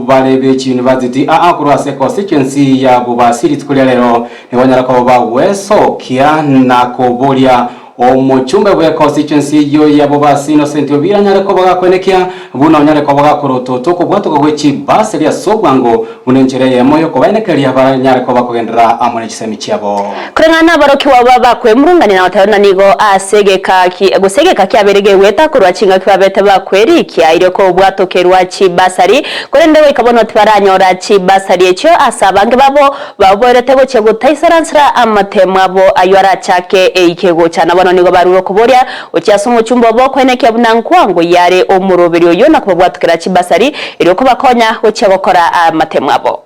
Beach University akurase constituency ya Bubasiri tukulia lero ni wanyara kwa baweso kia na kubolia omuchumbe bwa constituency yo ya Bubasi Innocent Obira nyare ko bagakwenekia buna nyare ko bagakorototo ko bwato ko gwechi base ya sobwango unenchereye moyo ko banekeria nyare ko bakogendera amone kisemi cyabo kurengana baroki waba kwemurungani na watayona nigo asegeka kyaberege weta kurwa cinga kwabete bakweri kya ire ko bwato kerwa Chibasari kurendewe ikabona tbaranyora Chibasari echo asabange babo baborete boche gutaisaransra amatemwa bo ayora chake eikego cyana bano nigo baruro kuboria ucyasumo cyumbo bo kweneke bunankwango yare omuroberio yona ko bwatukira Chibasari ire ko bakonya uche gukora amatemwa bo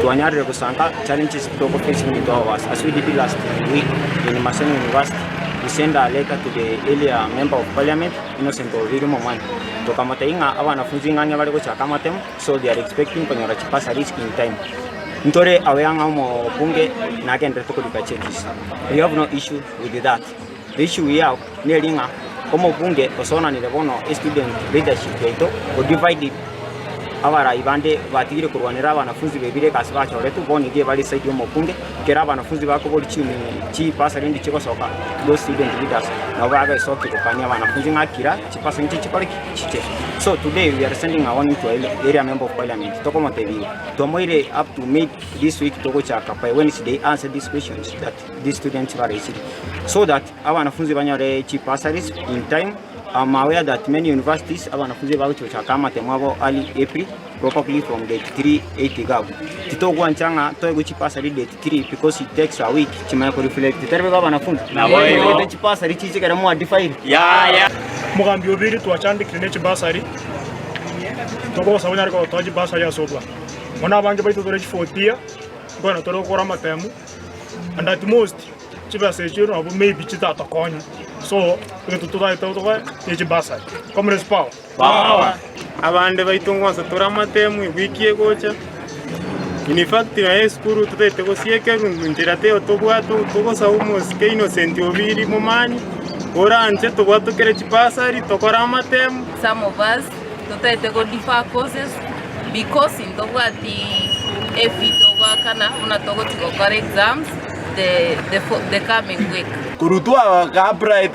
Tuanyarire kusanga challenges toko facing with us. As we did last week in Maseno University, we sent a letter to the earlier member of parliament, Innocent Obira Momani. Tokamatainga abanafunzi nganya bali kuchakamatemu, so they are expecting konyora Chibasari in time. Ntore aweyanga mo bunge na agenda toko dikachekis. We have no issue with that. The issue we have nelinga omo bunge osona ni lebono student leadership yeto or divided abara ibande batigire kurwanira abanafunzi bebire kasi bacyore tubone igiye bari side yo mupunge kera abanafunzi bako boli Chibasari ndi chiko soka those student leaders na baga isoki kukania abanafunzi ngakira Chibasari ndi chikore chiche. So today we are sending a warning to area member of parliament toko Montevideo to moire up to mid this week toko chaka by Wednesday answer these questions that these students are raising so that abanafunzi banyore Chibasari in time. I'm aware that many universities abanafunzi bacho kama temwabo early April probably from date 380 gabu titogwa nchanga toego Chibasari date 3 because it takes a week chimaya ko reflect terbe abanafunzi na boyo Chibasari chichikera mu define ya mugambi obiri twachandi kine Chibasari togo sabanya ko toji Chibasari asobwa mona bange baito tore chifotia bwana toro kora matemu and at most Chibasari chiro abo maybe chitata konya so tututai Chibasari comme respect power abande baitungwa tora matemu wikie gocha in fact ya skuru tutete ko sieke ndirate otobwato togo saumos ke Innocent Obira Momani oranje tobwato kere Chibasari tokora matemu. Some of us tutete go differ causes because in tobwati efido wakana una togo to exams the coming week kurutwa ka bright